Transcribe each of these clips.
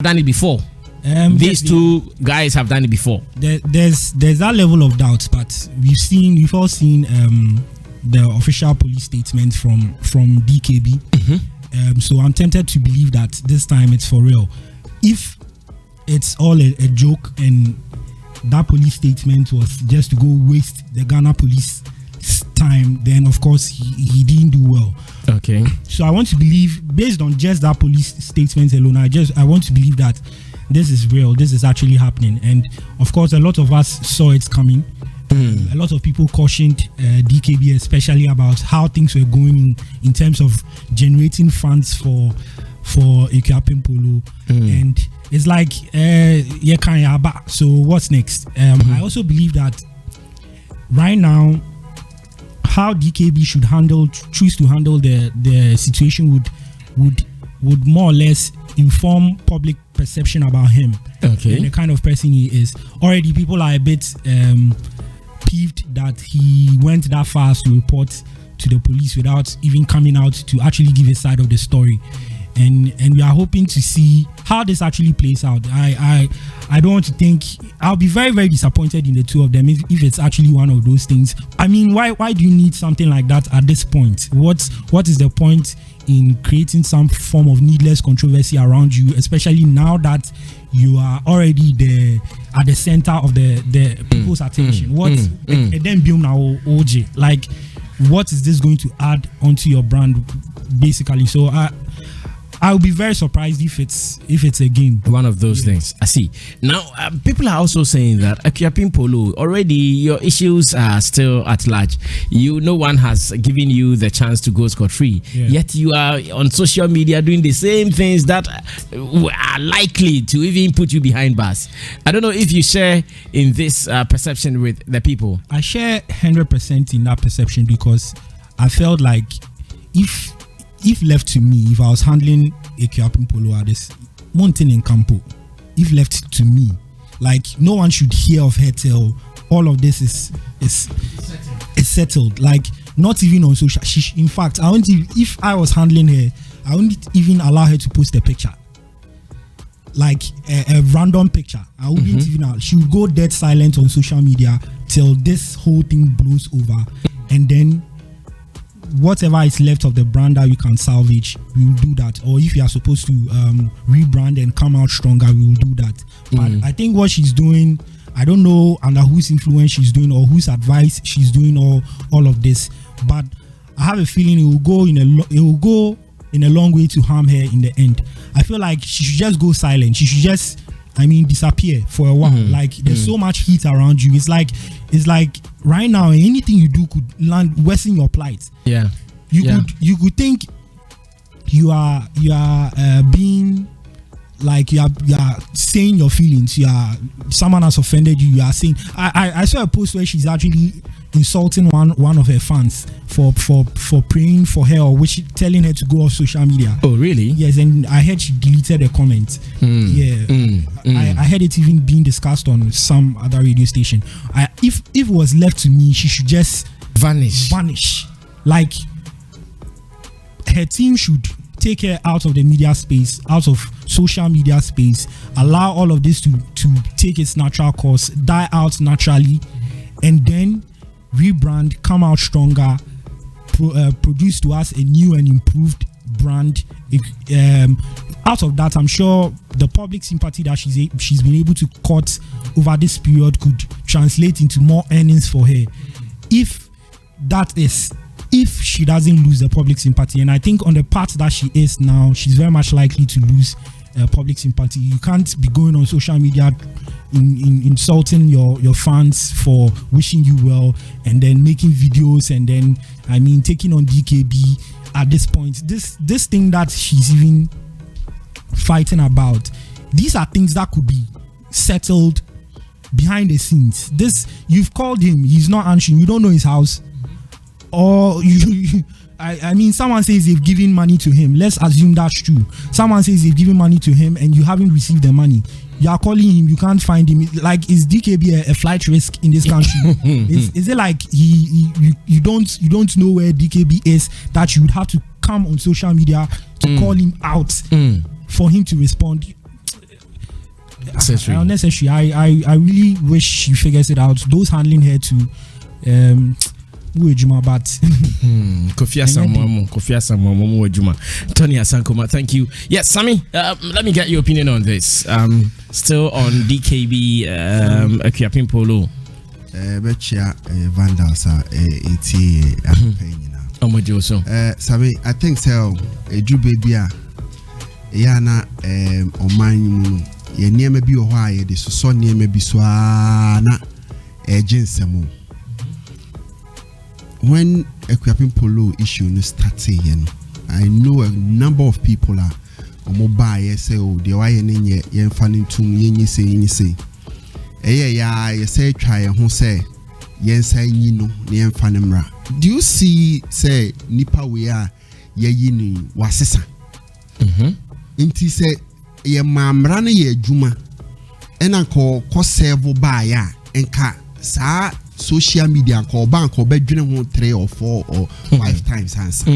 done it before. These two guys have done it before. There's that level of doubt, but we've all seen the official police statement from DKB. Mm-hmm. So I'm tempted to believe that this time it's for real. If it's all a joke and that police statement was just to go waste the Ghana police time, then of course he didn't do well. Okay. So I want to believe, based on just that police statement alone, I want to believe that this is real, this is actually happening. And of course a lot of us saw it coming. A lot of people cautioned DKB especially about how things were going in terms of generating funds for Akuapem poloo. And it's like so what's next? I also believe that right now how DKB should choose to handle the situation would more or less inform public perception about him. Okay. And the kind of person he is. Already people are a bit peeved that he went that far as to report to the police without even coming out to actually give his side of the story. And we are hoping to see how this actually plays out. I don't want to think, I'll be very, very disappointed in the two of them if it's actually one of those things. I mean, why do you need something like that at this point? What is the point in creating some form of needless controversy around you, especially now that you are already at the center of the people's attention? Like, what is this going to add onto your brand, basically? So I'll be very surprised if it's a game. One of those things. I see. Now, people are also saying that Akuapem poloo, already your issues are still at large. No one has given you the chance to go scot-free. Yeah. Yet you are on social media doing the same things that are likely to even put you behind bars. I don't know if you share in this perception with the people. I share 100% in that perception, because I felt like if left to me, if I was handling Akuapem poloo at this mountain in Campo, if left to me, like, no one should hear of her till all of this is settled. Like, not even on social. In fact, if I was handling her, I wouldn't even allow her to post a picture, like a random picture. I wouldn't even. She would go dead silent on social media till this whole thing blows over, and then whatever is left of the brand that we can salvage, we will do that. Or if you are supposed to rebrand and come out stronger, we will do that. But I think what she's doing, I don't know under whose influence she's doing or whose advice she's doing all of this, but I have a feeling it will go in a long way to harm her in the end. I feel like she should just go silent. She should just disappear for a while. Like, there's so much heat around you. It's like right now anything you do could worsen your plight. Yeah. You could think you are being like, you are saying your feelings. Someone has offended you. You are saying. I saw a post where she's actually insulting one of her fans for praying for her, or telling her to go off social media. Oh, really? Yes, and I heard she deleted the comment. I heard it even being discussed on some other radio station. If it was left to me, she should just vanish. Like, her team should take her out of the media space, out of social media space, allow all of this to take its natural course, die out naturally, and then rebrand, come out stronger, produce to us a new and improved brand. Out of that, I'm sure the public sympathy that she's been able to cut over this period could translate into more earnings for her, if she doesn't lose the public sympathy. And I think on the part that she is now, she's very much likely to lose public sympathy. You can't be going on social media insulting your fans for wishing you well, and then making videos, and then taking on DKB at this point. This thing that she's even fighting about, these are things that could be settled behind the scenes. You've called him, he's not answering, you don't know his house, or someone says they've given money to him. Let's assume that's true. Someone says they've given money to him and you haven't received the money. You are calling him, you can't find him. Like, is DKB a flight risk in this country? Is it like you don't know where DKB is, that you would have to come on social media to call him out for him to respond? unnecessary. Unnecessary. I really wish she figures it out. Those handling her to but Kofi asamoah Tony Asankoma, thank you. Yes, Sammy, let me get your opinion on this. Still on DKB Akuapem poloo. Betcha vandals are 80 Sammy, I think so. A Jew baby, Yana or mine, ye near me be a why, the so near me be swana a jinsamo. When Akuapem poloo issue started, I know a number of people are mobile. Say, oh, the why yen fanning to me, say. You say try who say yen say you know yen fanimra. Do you see say nipa we are ye yini wasisa? Inti say ye mamra na ye juma ena ko serve ba ya enka sa social media ko bank ko bedwene ho 3 or 4 or 5 times answer.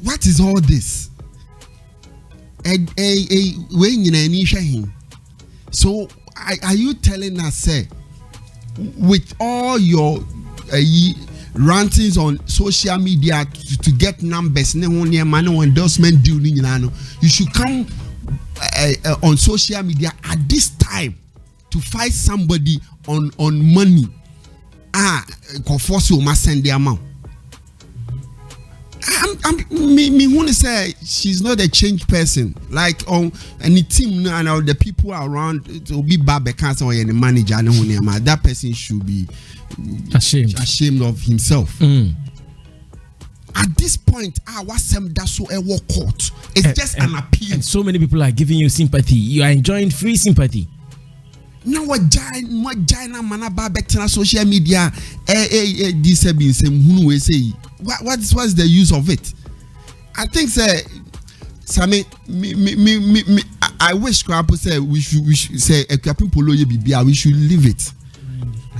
What is all this? We nyina ni hwe hin. So are you telling us, say, with all your rantings on social media to get numbers, endorsement deal, you should come on social media at this time to fight somebody on money? Force you must send the amount. Me want to say she's not a changed person. Like on any team and the people around to be bad cancer or any manager, that person should be ashamed of himself. At this point, what's that's so a walk court. It's just an appeal. And so many people are giving you sympathy. You are enjoying free sympathy. No, what China man about social media? This have been some who will say. What's the use of it? I think say Sammy, I wish Krapo say we should say Akuapem poloo BBA, we should leave it.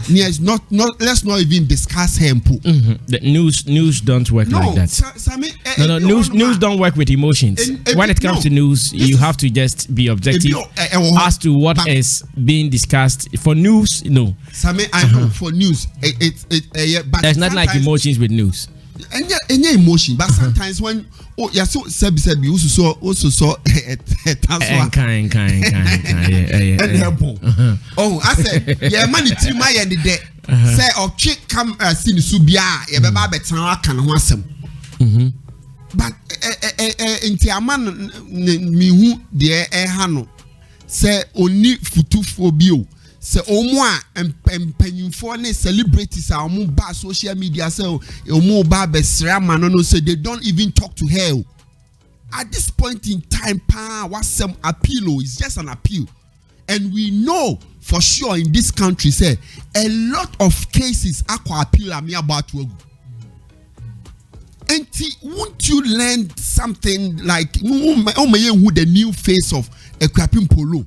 Yes, not let's not even discuss him. The news don't work like that. Sammy, news don't work with emotions. When it comes to news, you have to just be objective as to what is being discussed. For news, no. Sammy, I know for news, but there's not like emotions with news. And emotion, but sometimes when you're so sebi also saw kind. Oh, I said, yeah, money to my end the day. Say, or chick come see the subia, a baba can want some. But in Tiaman, me who the air hano say only futu phobia. Say omwa empenyimfo celebrities are omo ba social media say omo ba besra manono say they don't even talk to her. At this point in time, what's some appeal is just an appeal. And we know for sure in this country say a lot of cases Akuapem are me about to. And won't you learn something like who the new face of Akuapem poloo?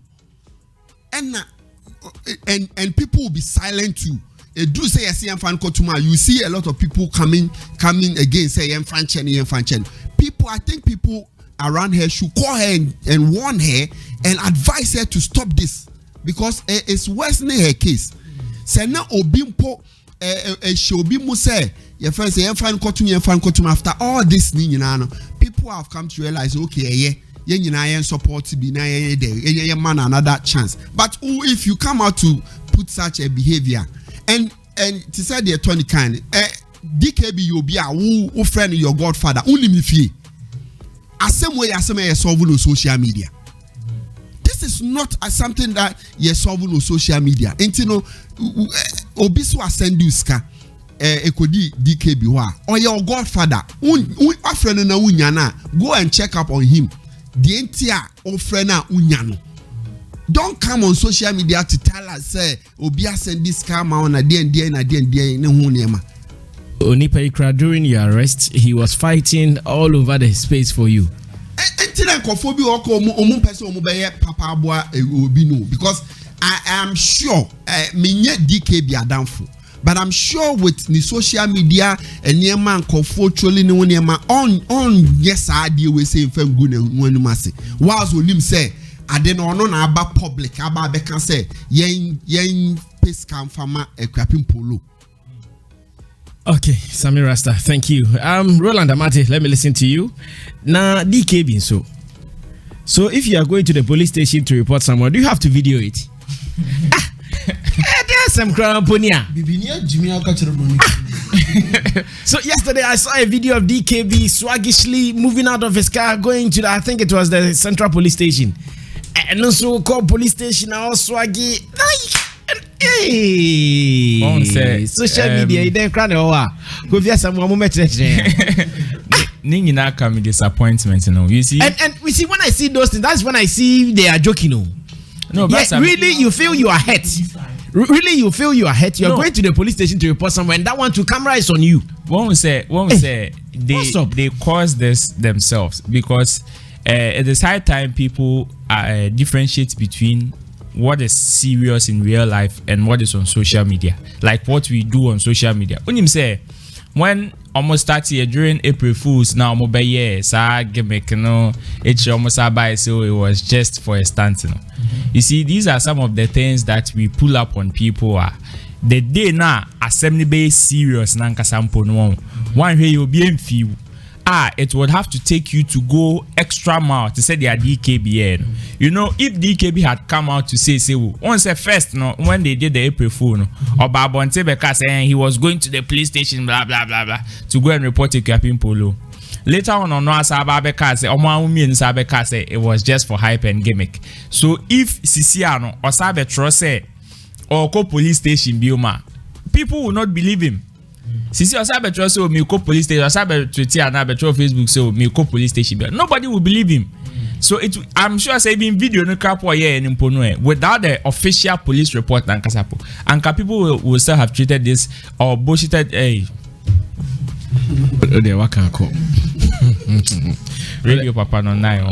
And people will be silent too. Do say you see a lot of people coming again say people. I think people around her should call her and warn her and advise her to stop this because it's worsening her case. Say na obimpo shobi mu say your friend say after all this people have come to realize okay support to be man another chance. But if you come out to put such a behavior and to say the Tony kind DKB you be a friend your godfather only me fee same way you solve on social media. This is not something that you solve on social media. And you know obiso send you ska ekodi DKB or your godfather friend na unyana go and check up on him. The entire ofrena unyano. Don't come on social media to tell us say Obia send this scam on a day Onipa Ikra, during your arrest, he was fighting all over the space for you. Because I am sure minye DKB adamfo. But I'm sure with the social media and near man Kofi trolling on yes I deal with saying fem good and one must whilst Olim say ade no no na aba public aba be can say yen pace can farmer Akuapem poloo. Okay, Sammy Rasta, thank you. Roland Amate, let me listen to you. Now, DKB, so if you are going to the police station to report someone, do you have to video it? There's some crown ponia. So yesterday I saw a video of DKB swaggishly moving out of his car, going to I think it was the Central Police Station, and also called police station now swaggy. Hey, social media, you don't cry no. Go via some moment. Ningina come disappointment, you know. You see, and we see when I see those things, that's when I see they are joking. No, but really, you feel you are hurt. Really, you feel you are hurt. You are going to the police station to report someone, and that one to camera is on you. One will say they cause this themselves because at the same time people differentiate between what is serious in real life and what is on social media, like what we do on social media. When you say when almost 30 years during April Fools now it's almost about, so it was just for a stunt, you know. You see, these are some of the things that we pull up on people. The day now assembly base serious nanka sample no one way you'll be in few. It would have to take you to go extra mile to say they are DKB. You know, if DKB had come out to say once first, no, when they did the April Fool, no, or Babonte Beka saying he was going to the police station, blah blah blah blah, to go and report to Akuapem poloo. Later on Sabeka say it was just for hype and gimmick. So if Sisiano or Sabetro say or go police station Bioma, people will not believe him. Sisi Osabetro so me go police station, Osabetro Twitter and Abetro Facebook so me go police station. Nobody will believe him. So I'm sure say even video no crap or in Impono without the official police report and Kasapo. And people will still have treated this or bullshitted radio papa no nine.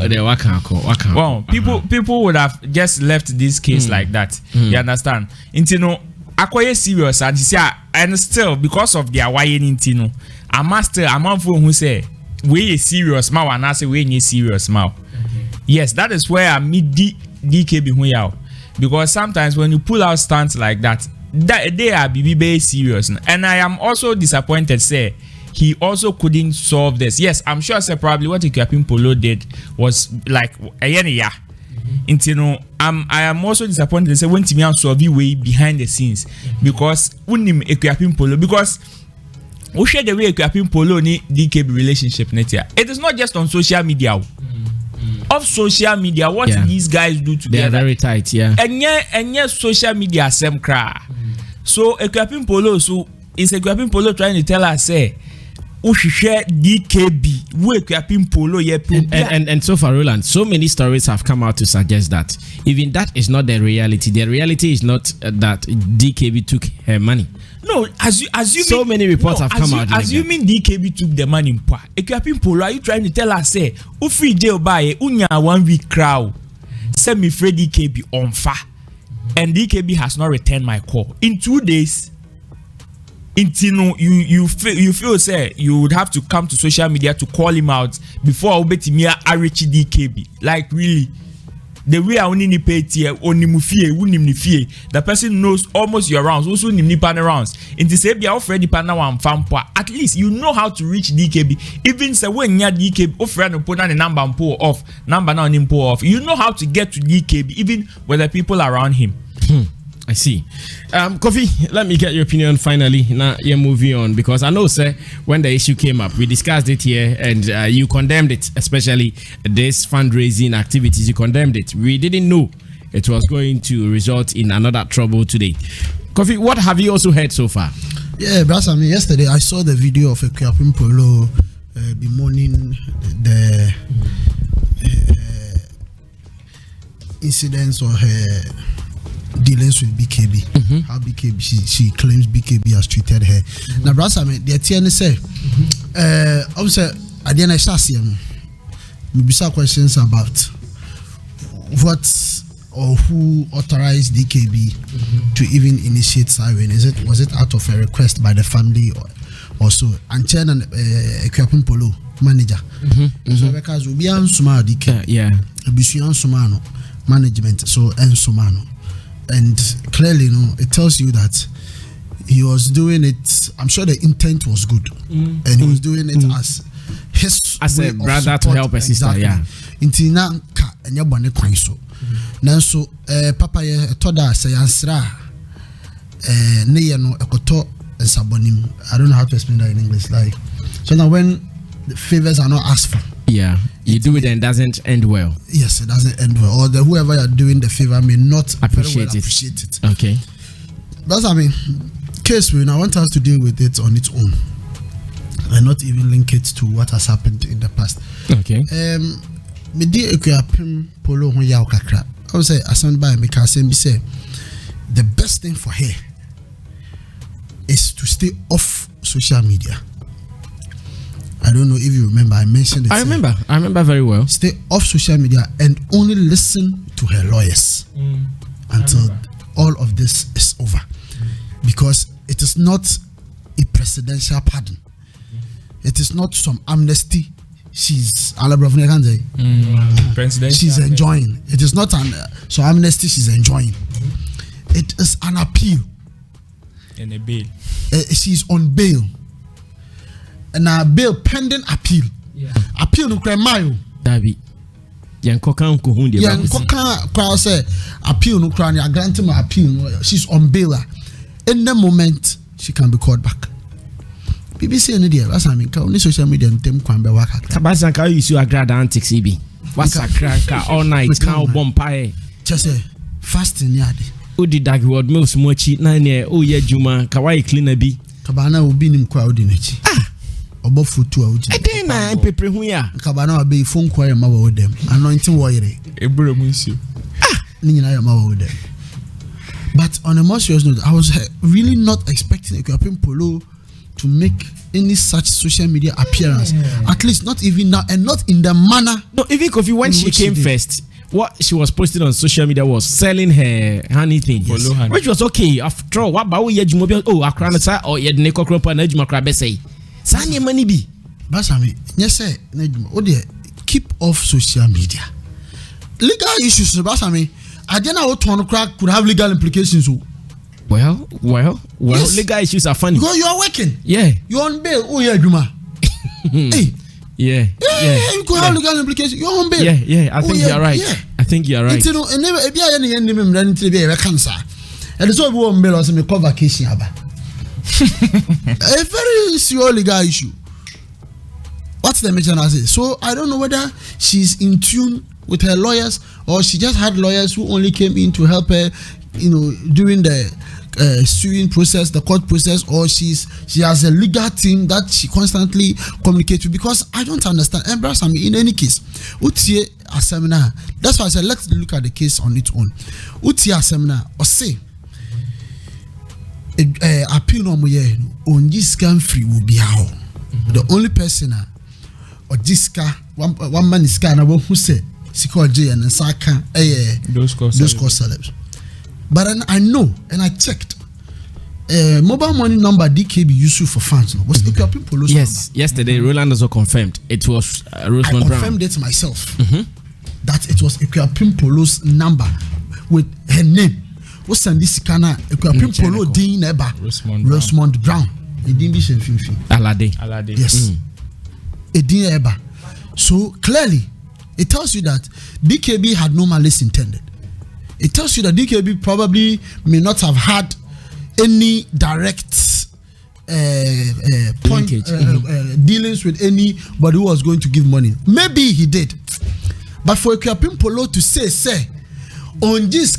Well, people would have just left this case like that. You understand? Intino Akoye serious and still because of their wire intino. I'm for who say we serious ma and I say we ain't serious ma. Yes, that is where I meet DKB who because sometimes when you pull out stunts like that they are BB serious. And I am also disappointed say he also couldn't solve this. Yes, I'm sure say probably what Akuapem poloo did was like a I am also disappointed. They say when Timian solve way behind the scenes because unim Akuapem poloo because we share the way Akuapem poloo ni DKB relationship netia. It is not just on social media. Of social media, what these guys do together, they are very tight, And yet social media same cry. So Akuapem poloo, so is Akuapem poloo trying to tell us say share DKB Akuapem poloo and so far, Roland, so many stories have come out to suggest that even that is not the reality. The reality is not that DKB took her money. No, assuming so many reports have come out. Assuming DKB took the money in part. Akuapem poloo, are you trying to tell us say free jail buy unya 1 week crowd? Send me free DKB on fa, and DKB has not returned my call in 2 days. You feel say you would have to come to social media to call him out before Obetimia Arichi DKB. Like really, the way I only pay tier only mufie, the person knows almost your rounds, also nipan rounds. In the same year, already pana one fampa. At least you know how to reach DKB. Even say when you're DKB, offer no put on the number and pull off, number now and pull off. You know how to get to DKB even with the people around him. I see. Kofi, let me get your opinion finally. Now you're moving on because I know, sir, when the issue came up, we discussed it here and you condemned it, especially this fundraising activities. You condemned it. We didn't know it was going to result in another trouble today. Kofi, what have you also heard so far? Yeah, Brasa, yesterday I saw the video of Akuapem poloo bemoaning the incidents or her dealings with BKB. How BKB she claims BKB has treated her. Now, Brasa, the TN say, obviously, at the end of the maybe some questions about what or who authorized DKB to even initiate siren. Was it out of a request by the family or so? And Chen and Akuapem poloo manager. So because we be ansuma DK. Yeah. Bisuan sumano. management, so Ensomano, and clearly, it tells you that he was doing it. I'm sure the intent was good, and he was doing it as a brother to help a sister. Yeah. Intina ka enya bone kwan so. Nanso papa ye toda say ansra ne ye no ekoto ensabonim. I don't know how to explain that in English. Like, so now when the favors are not asked for, yeah, you do it and it doesn't end well. Yes, it doesn't end well, or whoever you're doing the favor may not appreciate it. Okay, that's case when I want us to deal with it on its own and not even link it to what has happened in the past. Okay. Me di Akuapem poloo ho yaw kakra. I would say asan by me say the best thing for her is to stay off social media. I don't know if you remember, I mentioned it. I remember very well. Stay off social media and only listen to her lawyers until all of this is over. Because it is not a presidential pardon. It is not some amnesty she's enjoying. It is not so amnesty she's enjoying. It is an appeal. And a bail. She's on bail. And a bail pending appeal. Yeah. Appeal no cremayo. Davi. Yankoka crowd say appeal no crown. You grant him appeal. She's on bail. In the moment she can be called back. BBC and the last time only social media and them can be work. Kabazanka you see a grad antics EB. What's a cracker all night now bompae. Just say fasting yard. Udi dagi word most mochi 9 year oh yeah juma kawaii cleaner bi. Kabana will be in crowd in it. Obo futu auji. Again na pepe hu ya. Kabana will be phone choir mawa with them. Anointing warrior. Ebro munsi. Nina ya mawa with them. But on a more serious note, I was really not expecting Akuapem poloo to make any such social media appearance. At least not even now, and not in the manner. No, even Kofi, when she came first, what she was posting on social media was selling her honey thing, yes. Which was okay. After all, what about we Akranasa or Yedneko Kropa Najma Krabese? Sanya money be. Basami, yes, sir. Oh dear, keep off social media. Legal issues, Basami. I didn't know what could have legal implications. Well, yes. Legal issues are funny. Because you are working. Yeah. You're on bail. Oh, yeah, Juma. Hey. Yeah. You could have legal implications. You're on bail. Yeah. I think you're right. Yeah. I think you're right. And it's all on bail or some vacation. A very serious legal issue. What's the mention I say? So I don't know whether she's in tune with her lawyers or she just had lawyers who only came in to help her, during the suing process, the court process, or she has a legal team that she constantly communicates with, because I don't understand. Embrace me in any case. Utie a seminar. That's why I said let's look at the case on its own. Utie a seminar or say appeal no moye on this scam free will be how the only person or this car one man is kind of who said Sikoji and Saka those call celebs. But I know and I checked mobile money number DKB used for funds was Akuapem poloo's yes number. Yesterday Roland also confirmed it was Rosemond I confirmed it myself that it was Akuapem poloo's number with her name. What's this kana Akuapem poloo din eba Rosemond Brown edin bi shemfifi Alade yes edin eba. So clearly it tells you that DKB had no malice intended. It tells you that DKB probably may not have had any direct dealings with anybody who was going to give money. Maybe he did, but for Akuapem poloo to say on this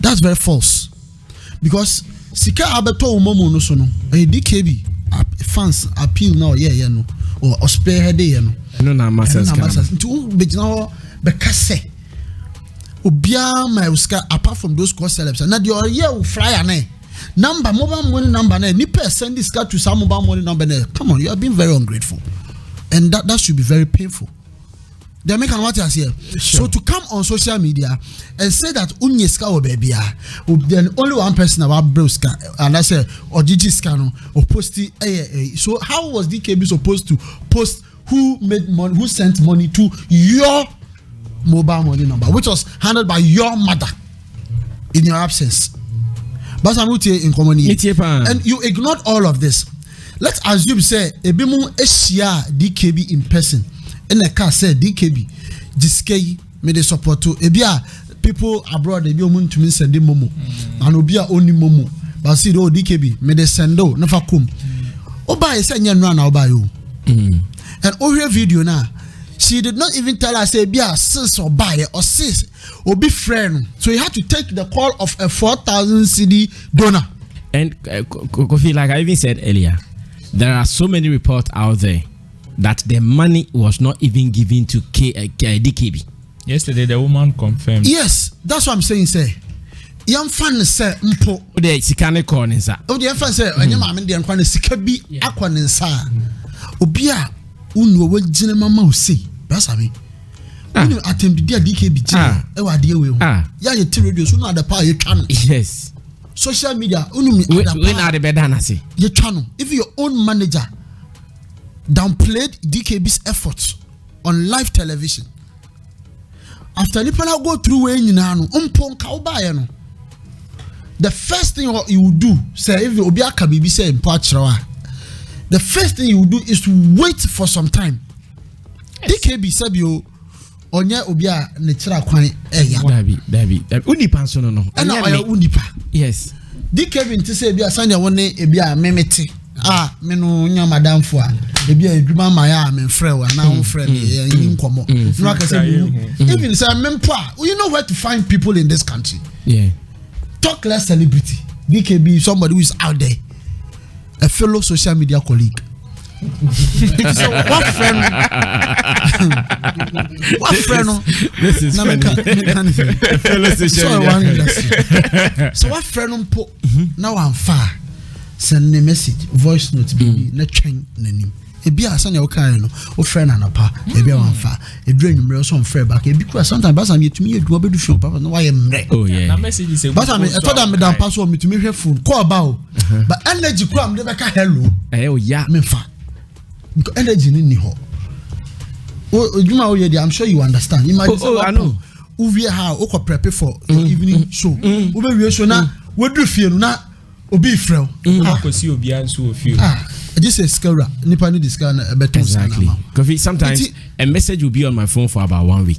that's very false, because sika abeto umomo no so no DKB fans appeal now no or spare day no na masses to be now bekase obia my uska apart from those cost celebs and the year flyer number mobile money number ni send this card to some mobile money number. Come on, you are being very ungrateful, and that should be very painful. They make an what here. Sure. So to come on social media and say that unyeska or baby, then only one person about broska and I say or GG scan or post. So how was DKB supposed to post who made money, who sent money to your mobile money number, which was handled by your mother in your absence. But I'm not in common, and you ignored all of this. Let's assume say ebimu eshia DKB in person, and the car said DKB jiskei made the support to ebia people abroad ebi omun to me send momo and obia only momo, but see the DKB made the sendo never come. Oba is saying run oba you. And over video now, she did not even tell us say be a sis or buy or sis or be friend. So you had to take the call of a 4,000 CD donor. And Kofi, like I even said earlier, there are so many reports out there that the money was not even given to DKB. Yesterday, the woman confirmed. Yes, that's what I'm saying. Say, young fan say mpo. The sikane corners. Oh, the young fan say, and your mom and the young fan sikabi aquanensa. Obia unu we jine mama usi. That's me. Unu attempt dia DKB jine. Ewa dia we. Ya ye ti radio so na the power ye channel. Yes. Social media unu mi when are the bedana say? Ye channel. If your own manager downplayed DKB's efforts on live television, after people go through way nyina no umpo nka obaye no, the first thing you will do, say if you obi aka bibi say mpo achrewa, the first thing you will do is to wait for some time. Yes. DKB said you onye obi a ne kira kwan eya dabi unipa nso no and na unipa. Yes, DKB nti say bia sanya woni ebi a memete me no nya madam fo a ebi a edwuma maya me frɛ wa na ho frɛ me nkomo no aka say even say mempo a you know where to find people in this country. Yeah, talk less celebrity. DKB somebody who is out there, a fellow social media colleague. So what friend? This is funny. A fellow social media. So what friend po now I'm far. Send a message, voice note, baby. Na train nanim. Ebi asan ya okan no, o friend anapa. Ebi a wanfa. E drain numero so on friend back. Ebi kura sometimes basa me tumi eduma bedu phone papa no why mre. Oh yeah. Na message is basa me told am dan pass me tumi hwe phone. Call about. But energy kura me dey beka hello. Oh yeah. Me fa. Because energy ni ho. Ojuma oye dey, I'm sure you understand. Imagine I know. Uvi how o ko prepare for your evening show. Ube we show na we do fie na obi frel. Ko si obi anso ofie. This is scary. Nipa need this kind of better. Exactly. Because sometimes a message will be on my phone for about 1 week.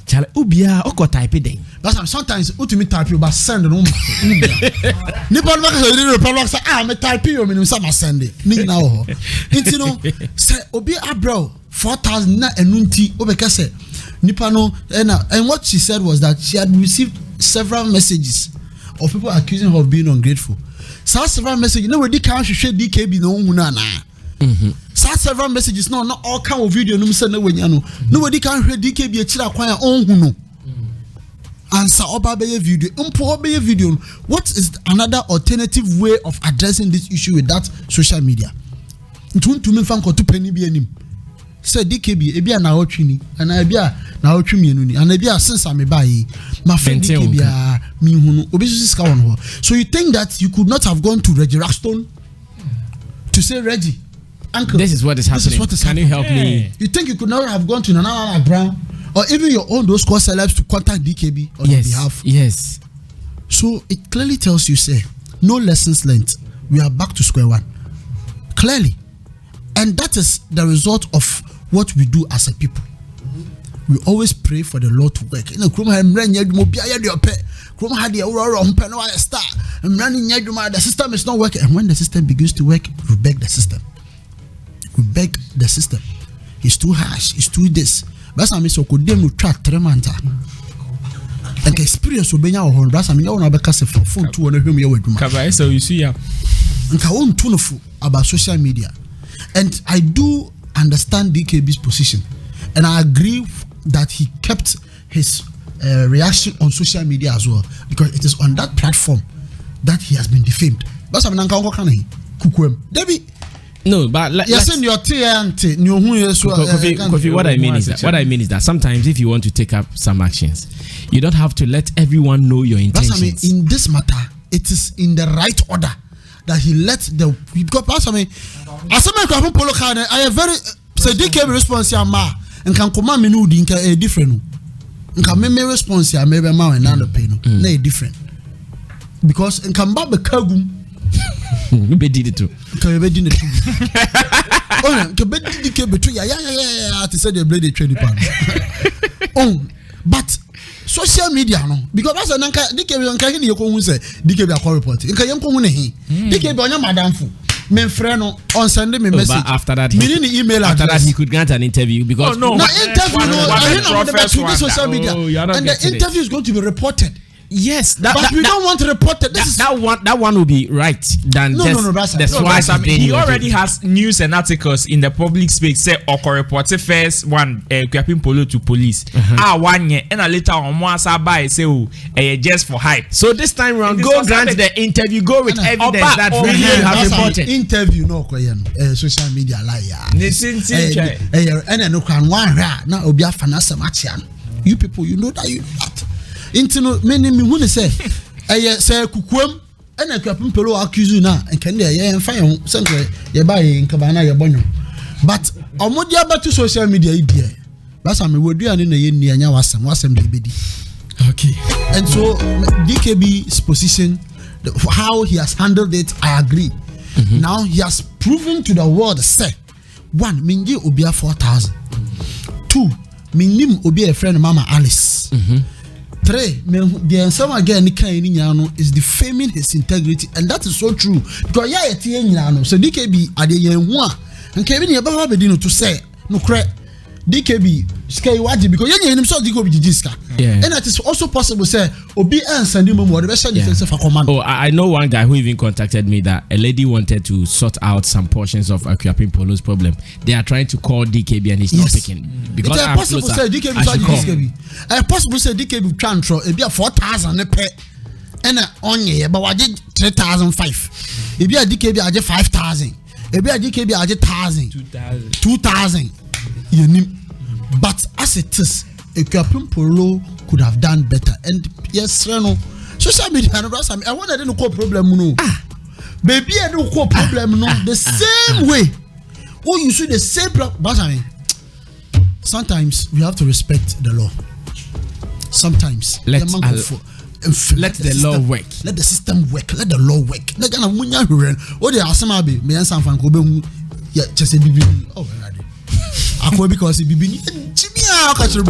Chala ubia oko type it. But sometimes ultimate type you but send no. Nipa no ka say problem say me type you me say send it. Ni na ho. It no say obi abro 4,000 na enunti obeka say nipa no and what she said was that she had received several messages of people accusing her of being ungrateful. Several messages. No, we can't share DKB no una na. Several messages. No, not all kind of video. No, say no we no. Nobody can share DKB a chira kwan on huno. Answer oba be video. Umpo be video. What is another alternative way of addressing this issue with that social media? Ntu me fan ko to penny bi anim. Say DKB ebia na otwini ana ebia na otwimi enu ni ana ebia since am buy my friend DKB me hunu obi sika won ho. So you think that you could not have gone to Reggie Rackstone to say Reggie uncle this is what is happening. Can you help me? You think you could not have gone to Nana Brown or even your own those core celebs to contact DKB on your behalf? Yes. So it clearly tells you say no lessons learned. We are back to square one. Clearly. And that is the result of what we do as a people. We always pray for the Lord to work. The system is not working. And when the system begins to work, we beg the system. We beg the system. It's too harsh. It's too this. But I mean, so could them track tremanta. And experience will be our own. But I mean, I want to for phone to one of whom you would do. So you see, yeah. And I want to know about social media. And I do understand DKB's position, and I agree that he kept his reaction on social media as well, because it is on that platform that he has been defamed. But I'm Debbie. No, but Kofi, what I mean is that sometimes if you want to take up some actions, you don't have to let everyone know your intentions. But I mean, in this matter, it is in the right order that he let the because I mean, asamoah Akuapem poloo card. I am very So DKB response ya ma nka nkoma me no di nka different nka me response ya maybe ma na no pay no na different because nka mba be kagum be did it too nka be did it too oh nka be DKB too ya to say they blade the trade pan oh but social media no because that's nka DKB nka he yeko hu say DKB akọ report nka yenko hu ne he DKB onya madamfo my friend on send me message. But after that, email after that he could grant an interview because interview social media, and the interview is going to be reported. Yes, but we don't want to report it. That one will be right than that's why he already has news and articles in the public space. Say Oko reported first one Akuapem poloo to police. 1 year and later on more by say just for hype. So this time round, go grant the interview. Go with evidence that really you have reported. Interview no social media liar. You people, you know that you not. Intino many me who say say kukuam and Akuapem poloo accuse na and can they fire something ye buy in cabana your bonyo. But omodia back to social media idea. That's how me would do and in the nya wasam baby. Okay. And so DKB's position, how he has handled it, I agree. Now he has proven to the world say 1 minji obia 4,000. 2 minim obia a friend Mama Alice. 3, the answer again is defaming his integrity, and that is so true. Because so DKB at the one and Kevin Yabba to say no credit. DKB sky waji because you himself DKB jiska. And that is also possible say obi answer the more the defense for command. Oh, I know one guy who even contacted me that a lady wanted to sort out some portions of Akuapem poloo's problem. They are trying to call DKB and he's not picking because it's possible say DKB possible say DKB transfer it be 4,000 pay and on ye but I did 3,005. It be a DKB I did 5,000. It be a DKB I did 2,000. But as it is, Akuapem poloo could have done better. And yes, Reno, social media, I want to know problem. No, baby, I don't know problem. No, the same way. Oh, you see the same problem. But I mean, sometimes we have to respect the law. Sometimes let the law work. Let the system work. Let the law work. Let the munya huren. Oh, the asamoah be me answer fan kobe. Yeah, just a bibi. Oh, because bibi. Jimmy, I catch the